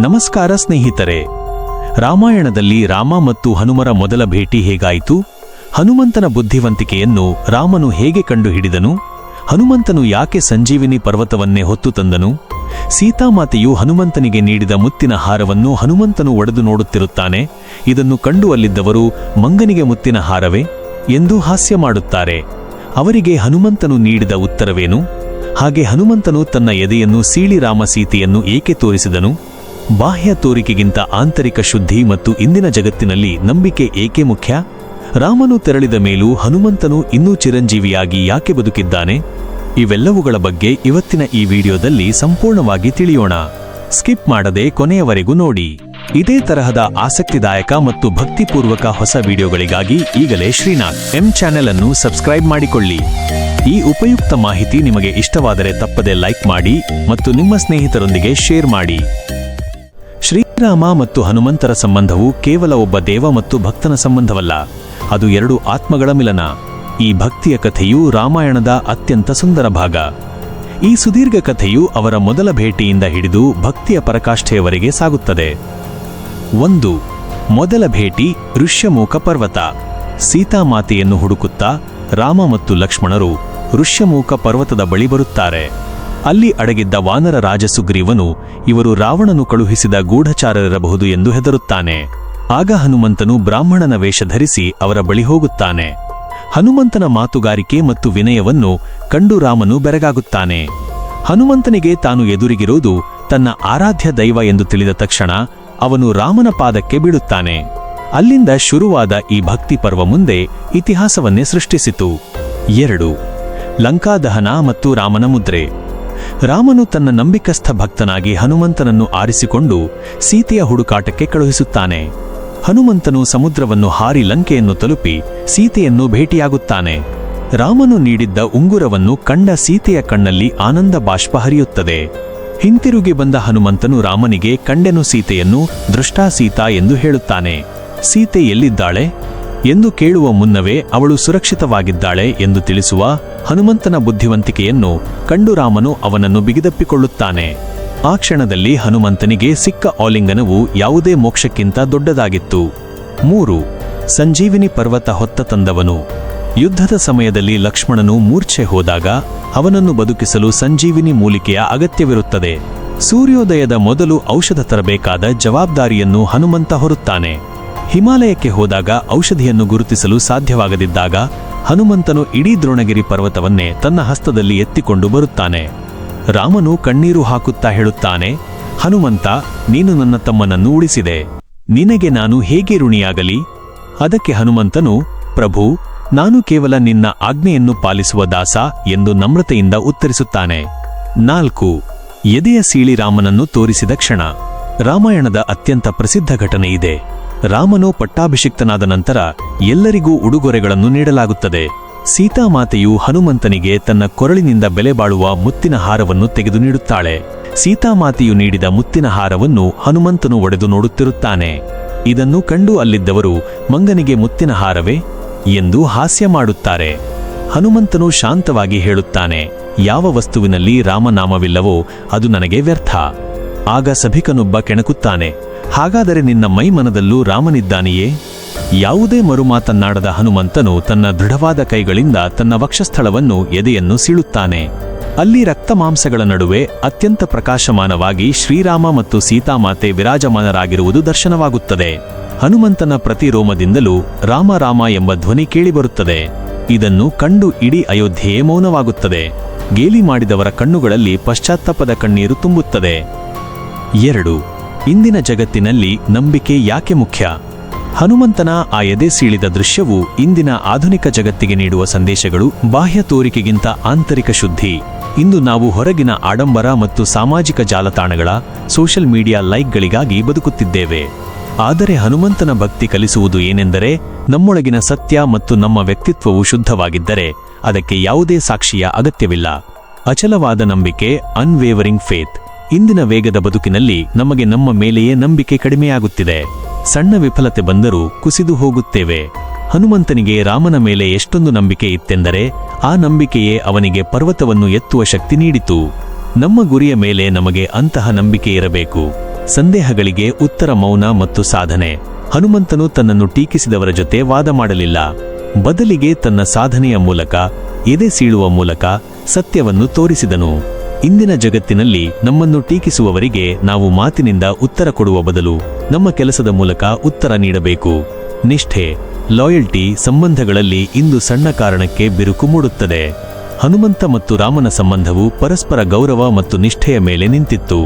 ನಮಸ್ಕಾರ ಸ್ನೇಹಿತರೆ. ರಾಮಾಯಣದಲ್ಲಿ ರಾಮ ಮತ್ತು ಹನುಮರ ಮೊದಲ ಭೇಟಿ ಹೇಗಾಯಿತು? ಹನುಮಂತನ ಬುದ್ಧಿವಂತಿಕೆಯನ್ನು ರಾಮನು ಹೇಗೆ ಕಂಡುಹಿಡಿದನು? ಹನುಮಂತನು ಯಾಕೆ ಸಂಜೀವಿನಿ ಪರ್ವತವನ್ನೇ ಹೊತ್ತು ತಂದನು? ಸೀತಾಮಾತೆಯು ಹನುಮಂತನಿಗೆ ನೀಡಿದ ಮುತ್ತಿನ ಹಾರವನ್ನು ಹನುಮಂತನು ಒಡೆದು ನೋಡುತ್ತಿರುತ್ತಾನೆ. ಇದನ್ನು ಕಂಡು ಅಲ್ಲಿದ್ದವರು ಮಂಗನಿಗೆ ಮುತ್ತಿನ ಹಾರವೇ ಎಂದು ಹಾಸ್ಯ ಮಾಡುತ್ತಾರೆ. ಅವರಿಗೆ ಹನುಮಂತನು ನೀಡಿದ ಉತ್ತರವೇನು? ಹಾಗೆ ಹನುಮಂತನು ತನ್ನ ಎದೆಯನ್ನು ಸೀಳಿ ರಾಮ ಸೀತೆಯನ್ನು ಏಕೆ ತೋರಿಸಿದನು? ಬಾಹ್ಯ ತೋರಿಕೆಗಿಂತ ಆಂತರಿಕ ಶುದ್ಧಿ ಮತ್ತು ಇಂದಿನ ಜಗತ್ತಿನಲ್ಲಿ ನಂಬಿಕೆ ಏಕೆ ಮುಖ್ಯ? ರಾಮನು ತೆರಳಿದ ಮೇಲೂ ಹನುಮಂತನು ಇನ್ನೂ ಚಿರಂಜೀವಿಯಾಗಿ ಯಾಕೆ ಬದುಕಿದ್ದಾನೆ? ಇವೆಲ್ಲವುಗಳ ಬಗ್ಗೆ ಇವತ್ತಿನ ಈ ವಿಡಿಯೋದಲ್ಲಿ ಸಂಪೂರ್ಣವಾಗಿ ತಿಳಿಯೋಣ. ಸ್ಕಿಪ್ ಮಾಡದೆ ಕೊನೆಯವರೆಗೂ ನೋಡಿ. ಇದೇ ತರಹದ ಆಸಕ್ತಿದಾಯಕ ಮತ್ತು ಭಕ್ತಿಪೂರ್ವಕ ಹೊಸ ವಿಡಿಯೋಗಳಿಗಾಗಿ ಈಗಲೇ ಶ್ರೀನಾಥ್ ಎಂ ಚಾನೆಲ್ ಅನ್ನು ಸಬ್ಸ್ಕ್ರೈಬ್ ಮಾಡಿಕೊಳ್ಳಿ. ಈ ಉಪಯುಕ್ತ ಮಾಹಿತಿ ನಿಮಗೆ ಇಷ್ಟವಾದರೆ ತಪ್ಪದೆ ಲೈಕ್ ಮಾಡಿ ಮತ್ತು ನಿಮ್ಮ ಸ್ನೇಹಿತರೊಂದಿಗೆ ಶೇರ್ ಮಾಡಿ. ಶ್ರೀರಾಮ ಮತ್ತು ಹನುಮಂತರ ಸಂಬಂಧವು ಕೇವಲ ಒಬ್ಬ ದೇವ ಮತ್ತು ಭಕ್ತನ ಸಂಬಂಧವಲ್ಲ, ಅದು ಎರಡು ಆತ್ಮಗಳ ಮಿಲನ. ಈ ಭಕ್ತಿಯ ಕಥೆಯು ರಾಮಾಯಣದ ಅತ್ಯಂತ ಸುಂದರ ಭಾಗ. ಈ ಸುದೀರ್ಘ ಕಥೆಯು ಅವರ ಮೊದಲ ಭೇಟಿಯಿಂದ ಹಿಡಿದು ಭಕ್ತಿಯ ಪರಾಕಾಷ್ಠೆಯವರೆಗೆ ಸಾಗುತ್ತದೆ. 1. ಮೊದಲ ಭೇಟಿ, ಋಷ್ಯಮುಖ ಪರ್ವತ. ಸೀತಾಮಾತೆಯನ್ನು ಹುಡುಕುತ್ತಾ ರಾಮ ಮತ್ತು ಲಕ್ಷ್ಮಣರು ಋಷ್ಯಮುಖ ಪರ್ವತದ ಬಳಿ ಬರುತ್ತಾರೆ. ಅಲ್ಲಿ ಅಡಗಿದ್ದ ವಾನರ ರಾಜ ಸುಗ್ರೀವನು ಇವರು ರಾವಣನು ಕಳುಹಿಸಿದ ಗೂಢಚಾರರಿರಬಹುದು ಎಂದು ಹೆದರುತ್ತಾನೆ. ಆಗ ಹನುಮಂತನು ಬ್ರಾಹ್ಮಣನ ವೇಷ ಧರಿಸಿ ಅವರ ಬಳಿ ಹೋಗುತ್ತಾನೆ. ಹನುಮಂತನ ಮಾತುಗಾರಿಕೆ ಮತ್ತು ವಿನಯವನ್ನು ಕಂಡು ರಾಮನು ಬೆರಗಾಗುತ್ತಾನೆ. ಹನುಮಂತನಿಗೆ ತಾನು ಎದುರಿಗಿರುವುದು ತನ್ನ ಆರಾಧ್ಯ ದೈವ ಎಂದು ತಿಳಿದ ತಕ್ಷಣ ಅವನು ರಾಮನ ಪಾದಕ್ಕೆ ಬೀಳುತ್ತಾನೆ. ಅಲ್ಲಿಂದ ಶುರುವಾದ ಈ ಭಕ್ತಿ ಪರ್ವ ಮುಂದೆ ಇತಿಹಾಸವನ್ನೇ ಸೃಷ್ಟಿಸಿತು. 2. ಲಂಕಾದಹನ ಮತ್ತು ರಾಮನ ಮುದ್ರೆ. ರಾಮನು ತನ್ನ ನಂಬಿಕಸ್ಥ ಭಕ್ತನಾಗಿ ಹನುಮಂತನನ್ನು ಆರಿಸಿಕೊಂಡು ಸೀತೆಯ ಹುಡುಕಾಟಕ್ಕೆ ಕಳುಹಿಸುತ್ತಾನೆ. ಹನುಮಂತನು ಸಮುದ್ರವನ್ನು ಹಾರಿ ಲಂಕೆಯನ್ನು ತಲುಪಿ ಸೀತೆಯನ್ನು ಭೇಟಿಯಾಗುತ್ತಾನೆ. ರಾಮನು ನೀಡಿದ್ದ ಉಂಗುರವನ್ನು ಕಂಡ ಸೀತೆಯ ಕಣ್ಣಲ್ಲಿ ಆನಂದ ಬಾಷ್ಪ ಹರಿಯುತ್ತದೆ. ಹಿಂತಿರುಗಿ ಬಂದ ಹನುಮಂತನು ರಾಮನಿಗೆ ಕಂಡೆನು ಸೀತೆಯನ್ನು, ದೃಷ್ಟಾ ಸೀತಾ ಎಂದು ಹೇಳುತ್ತಾನೆ. ಸೀತೆ ಎಲ್ಲಿದ್ದಾಳೆ ಎಂದು ಕೇಳುವ ಮುನ್ನವೇ ಅವಳು ಸುರಕ್ಷಿತವಾಗಿದ್ದಾಳೆ ಎಂದು ತಿಳಿಸುವ ಹನುಮಂತನ ಬುದ್ಧಿವಂತಿಕೆಯನ್ನು ಕಂಡು ರಾಮನು ಅವನನ್ನು ಬಿಗಿದಪ್ಪಿಕೊಳ್ಳುತ್ತಾನೆ. ಆ ಕ್ಷಣದಲ್ಲಿ ಹನುಮಂತನಿಗೆ ಸಿಕ್ಕ ಆಲಿಂಗನವು ಯಾವುದೇ ಮೋಕ್ಷಕ್ಕಿಂತ ದೊಡ್ಡದಾಗಿತ್ತು. 3. ಸಂಜೀವಿನಿ ಪರ್ವತ ಹೊತ್ತ ತಂದವನು. ಯುದ್ಧದ ಸಮಯದಲ್ಲಿ ಲಕ್ಷ್ಮಣನು ಮೂರ್ಛೆ ಹೋದಾಗ ಅವನನ್ನು ಬದುಕಿಸಲು ಸಂಜೀವಿನಿ ಮೂಲಿಕೆಯ ಅಗತ್ಯವಿರುತ್ತದೆ. ಸೂರ್ಯೋದಯದ ಮೊದಲು ಔಷಧ ತರಬೇಕಾದ ಜವಾಬ್ದಾರಿಯನ್ನು ಹನುಮಂತ ಹೊರುತ್ತಾನೆ. ಹಿಮಾಲಯಕ್ಕೆ ಹೋದಾಗ ಔಷಧಿಯನ್ನು ಗುರುತಿಸಲು ಸಾಧ್ಯವಾಗದಿದ್ದಾಗ ಹನುಮಂತನು ಇಡೀ ದ್ರೋಣಗಿರಿ ಪರ್ವತವನ್ನೇ ತನ್ನ ಹಸ್ತದಲ್ಲಿ ಎತ್ತಿಕೊಂಡು ಬರುತ್ತಾನೆ. ರಾಮನು ಕಣ್ಣೀರು ಹಾಕುತ್ತಾ ಹೇಳುತ್ತಾನೆ, ಹನುಮಂತ, ನೀನು ನನ್ನ ತಮ್ಮನನ್ನು ಉಳಿಸಿದೆ, ನಿನಗೆ ನಾನು ಹೇಗೆ ಋಣಿಯಾಗಲಿ? ಅದಕ್ಕೆ ಹನುಮಂತನು, ಪ್ರಭು, ನಾನು ಕೇವಲ ನಿನ್ನ ಆಜ್ಞೆಯನ್ನು ಪಾಲಿಸುವ ದಾಸ ಎಂದು ನಮ್ರತೆಯಿಂದ ಉತ್ತರಿಸುತ್ತಾನೆ. 4. ಎದೆಯ ಸೀಳಿ ರಾಮನನ್ನು ತೋರಿಸಿದ ಕ್ಷಣ. ರಾಮಾಯಣದ ಅತ್ಯಂತ ಪ್ರಸಿದ್ಧ ಘಟನೆ ಇದೆ. ರಾಮನು ಪಟ್ಟಾಭಿಷಿಕ್ತನಾದ ನಂತರ ಎಲ್ಲರಿಗೂ ಉಡುಗೊರೆಗಳನ್ನು ನೀಡಲಾಗುತ್ತದೆ. ಸೀತಾಮಾತೆಯು ಹನುಮಂತನಿಗೆ ತನ್ನ ಕೊರಳಿನಿಂದ ಬೆಲೆ ಬಾಳುವ ಮುತ್ತಿನ ಹಾರವನ್ನು ತೆಗೆದು ನೀಡುತ್ತಾಳೆ. ಸೀತಾಮಾತೆಯು ನೀಡಿದ ಮುತ್ತಿನ ಹಾರವನ್ನು ಹನುಮಂತನು ಒಡೆದು ನೋಡುತ್ತಿರುತ್ತಾನೆ. ಇದನ್ನು ಕಂಡು ಅಲ್ಲಿದ್ದವರು ಮಂಗನಿಗೆ ಮುತ್ತಿನ ಹಾರವೇ ಎಂದು ಹಾಸ್ಯ ಮಾಡುತ್ತಾರೆ. ಹನುಮಂತನು ಶಾಂತವಾಗಿ ಹೇಳುತ್ತಾನೆ, ಯಾವ ವಸ್ತುವಿನಲ್ಲಿ ರಾಮನಾಮವಿಲ್ಲವೋ ಅದು ನನಗೆ ವ್ಯರ್ಥ. ಆಗ ಸಭಿಕನೊಬ್ಬ ಕೆಣಕುತ್ತಾನೆ, ಹಾಗಾದರೆ ನಿನ್ನ ಮೈಮನದಲ್ಲೂ ರಾಮನಿದ್ದಾನೆಯೇ? ಯಾವುದೇ ಮರುಮಾತನ್ನಾಡದ ಹನುಮಂತನು ತನ್ನ ದೃಢವಾದ ಕೈಗಳಿಂದ ತನ್ನ ವಕ್ಷಸ್ಥಳವನ್ನು ಎದೆಯನ್ನು ಸೀಳುತ್ತಾನೆ. ಅಲ್ಲಿ ರಕ್ತಮಾಂಸಗಳ ನಡುವೆ ಅತ್ಯಂತ ಪ್ರಕಾಶಮಾನವಾಗಿ ಶ್ರೀರಾಮ ಮತ್ತು ಸೀತಾಮಾತೆ ವಿರಾಜಮಾನರಾಗಿರುವುದು ದರ್ಶನವಾಗುತ್ತದೆ. ಹನುಮಂತನ ಪ್ರತಿ ರೋಮದಿಂದಲೂ ರಾಮ ರಾಮ ಎಂಬ ಧ್ವನಿ ಕೇಳಿಬರುತ್ತದೆ. ಇದನ್ನು ಕಂಡು ಇಡೀ ಅಯೋಧ್ಯೆಯೇ ಮೌನವಾಗುತ್ತದೆ. ಗೇಲಿ ಮಾಡಿದವರ ಕಣ್ಣುಗಳಲ್ಲಿ ಪಶ್ಚಾತ್ತಾಪದ ಕಣ್ಣೀರು ತುಂಬುತ್ತದೆ. 2. ಇಂದಿನ ಜಗತ್ತಿನಲ್ಲಿ ನಂಬಿಕೆ ಯಾಕೆ ಮುಖ್ಯ? ಹನುಮಂತನ ಆ ಎದೆ ಸೀಳಿದ ದೃಶ್ಯವು ಇಂದಿನ ಆಧುನಿಕ ಜಗತ್ತಿಗೆ ನೀಡುವ ಸಂದೇಶಗಳು ಬಾಹ್ಯ ತೋರಿಕೆಗಿಂತ ಆಂತರಿಕ ಶುದ್ಧಿ. ಇಂದು ನಾವು ಹೊರಗಿನ ಆಡಂಬರ ಮತ್ತು ಸಾಮಾಜಿಕ ಜಾಲತಾಣಗಳ ಸೋಷಿಯಲ್ ಮೀಡಿಯಾ ಲೈಕ್ಗಳಿಗಾಗಿ ಬದುಕುತ್ತಿದ್ದೇವೆ. ಆದರೆ ಹನುಮಂತನ ಭಕ್ತಿ ಕಲಿಸುವುದು ಏನೆಂದರೆ, ನಮ್ಮೊಳಗಿನ ಸತ್ಯ ಮತ್ತು ನಮ್ಮ ವ್ಯಕ್ತಿತ್ವವು ಶುದ್ಧವಾಗಿದ್ದರೆ ಅದಕ್ಕೆ ಯಾವುದೇ ಸಾಕ್ಷಿಯ ಅಗತ್ಯವಿಲ್ಲ. ಅಚಲವಾದ ನಂಬಿಕೆ, ಅನ್ವೇವರಿಂಗ್ ಫೇತ್. ಇಂದಿನ ವೇಗದ ಬದುಕಿನಲ್ಲಿ ನಮಗೆ ನಮ್ಮ ಮೇಲೆಯೇ ನಂಬಿಕೆ ಕಡಿಮೆಯಾಗುತ್ತಿದೆ. ಸಣ್ಣ ವಿಫಲತೆ ಬಂದರೂ ಕುಸಿದು ಹೋಗುತ್ತೇವೆ. ಹನುಮಂತನಿಗೆ ರಾಮನ ಮೇಲೆ ಎಷ್ಟೊಂದು ನಂಬಿಕೆ ಇತ್ತೆಂದರೆ ಆ ನಂಬಿಕೆಯೇ ಅವನಿಗೆ ಪರ್ವತವನ್ನು ಎತ್ತುವ ಶಕ್ತಿ ನೀಡಿತು. ನಮ್ಮ ಗುರಿಯ ಮೇಲೆ ನಮಗೆ ಅಂತಹ ನಂಬಿಕೆ ಇರಬೇಕು. ಸಂದೇಹಗಳಿಗೆ ಉತ್ತರ ಮೌನ ಮತ್ತು ಸಾಧನೆ. ಹನುಮಂತನು ತನ್ನನ್ನು ಟೀಕಿಸಿದವರ ಜೊತೆ ವಾದ ಮಾಡಲಿಲ್ಲ. ಬದಲಿಗೆ ತನ್ನ ಸಾಧನೆಯ ಮೂಲಕ, ಎದೆ ಸೀಳುವ ಮೂಲಕ ಸತ್ಯವನ್ನು ತೋರಿಸಿದನು. ಇಂದಿನ ಜಗತ್ತಿನಲ್ಲಿ ನಮ್ಮನ್ನು ಟೀಕಿಸುವವರಿಗೆ ನಾವು ಮಾತಿನಿಂದ ಉತ್ತರ ಕೊಡುವ ಬದಲು ನಮ್ಮ ಕೆಲಸದ ಮೂಲಕ ಉತ್ತರ ನೀಡಬೇಕು. ನಿಷ್ಠೆ, ಲಾಯಲ್ಟಿ ಸಂಬಂಧಗಳಲ್ಲಿ ಇಂದು ಸಣ್ಣ ಕಾರಣಕ್ಕೆ ಬಿರುಕು ಮೂಡುತ್ತದೆ. ಹನುಮಂತ ಮತ್ತು ರಾಮನ ಸಂಬಂಧವು ಪರಸ್ಪರ ಗೌರವ ಮತ್ತು ನಿಷ್ಠೆಯ ಮೇಲೆ ನಿಂತಿತ್ತು.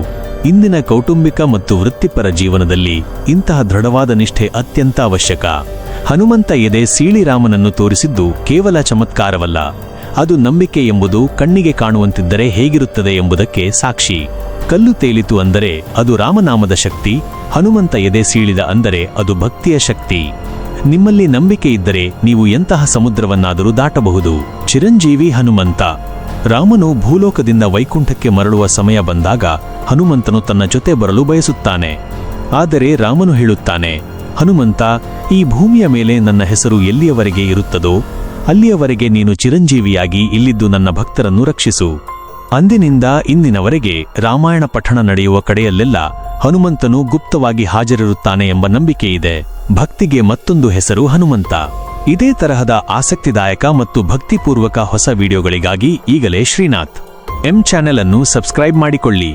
ಇಂದಿನ ಕೌಟುಂಬಿಕ ಮತ್ತು ವೃತ್ತಿಪರ ಜೀವನದಲ್ಲಿ ಇಂತಹ ದೃಢವಾದ ನಿಷ್ಠೆ ಅತ್ಯಂತ ಅವಶ್ಯಕ. ಹನುಮಂತ ಎದೆ ಸೀಳಿ ರಾಮನನ್ನು ತೋರಿಸಿದ್ದು ಕೇವಲ ಚಮತ್ಕಾರವಲ್ಲ, ಅದು ನಂಬಿಕೆ ಎಂಬುದು ಕಣ್ಣಿಗೆ ಕಾಣುವಂತಿದ್ದರೆ ಹೇಗಿರುತ್ತದೆ ಎಂಬುದಕ್ಕೆ ಸಾಕ್ಷಿ. ಕಲ್ಲು ತೇಲಿತು ಅಂದರೆ ಅದು ರಾಮನಾಮದ ಶಕ್ತಿ, ಹನುಮಂತ ಎದೆ ಸೀಳಿದ ಅಂದರೆ ಅದು ಭಕ್ತಿಯ ಶಕ್ತಿ. ನಿಮ್ಮಲ್ಲಿ ನಂಬಿಕೆ ಇದ್ದರೆ ನೀವು ಎಂತಹ ಸಮುದ್ರವನ್ನಾದರೂ ದಾಟಬಹುದು. ಚಿರಂಜೀವಿ ಹನುಮಂತ. ರಾಮನು ಭೂಲೋಕದಿಂದ ವೈಕುಂಠಕ್ಕೆ ಮರಳುವ ಸಮಯ ಬಂದಾಗ ಹನುಮಂತನು ತನ್ನ ಜೊತೆ ಬರಲು ಬಯಸುತ್ತಾನೆ. ಆದರೆ ರಾಮನು ಹೇಳುತ್ತಾನೆ, ಹನುಮಂತ, ಈ ಭೂಮಿಯ ಮೇಲೆ ನನ್ನ ಹೆಸರು ಎಲ್ಲಿಯವರೆಗೆ ಇರುತ್ತದೋ ಅಲ್ಲಿಯವರೆಗೆ ನೀನು ಚಿರಂಜೀವಿಯಾಗಿ ಇಲ್ಲಿದ್ದು ನನ್ನ ಭಕ್ತರನ್ನು ರಕ್ಷಿಸು. ಅಂದಿನಿಂದ ಇಂದಿನವರೆಗೆ ರಾಮಾಯಣ ಪಠಣ ನಡೆಯುವ ಕಡೆಯಲ್ಲೆಲ್ಲ ಹನುಮಂತನು ಗುಪ್ತವಾಗಿ ಹಾಜರಿರುತ್ತಾನೆ ಎಂಬ ನಂಬಿಕೆಯಿದೆ. ಭಕ್ತಿಗೆ ಮತ್ತೊಂದು ಹೆಸರು ಹನುಮಂತ. ಇದೇ ತರಹದ ಆಸಕ್ತಿದಾಯಕ ಮತ್ತು ಭಕ್ತಿಪೂರ್ವಕ ಹೊಸ ವಿಡಿಯೋಗಳಿಗಾಗಿ ಈಗಲೇ ಶ್ರೀನಾಥ್ ಎಂ ಚಾನೆಲ್ ಅನ್ನು ಸಬ್ಸ್ಕ್ರೈಬ್ ಮಾಡಿಕೊಳ್ಳಿ.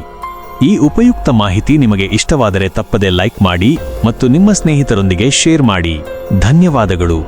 ಈ ಉಪಯುಕ್ತ ಮಾಹಿತಿ ನಿಮಗೆ ಇಷ್ಟವಾದರೆ ತಪ್ಪದೆ ಲೈಕ್ ಮಾಡಿ ಮತ್ತು ನಿಮ್ಮ ಸ್ನೇಹಿತರೊಂದಿಗೆ ಶೇರ್ ಮಾಡಿ. ಧನ್ಯವಾದಗಳು.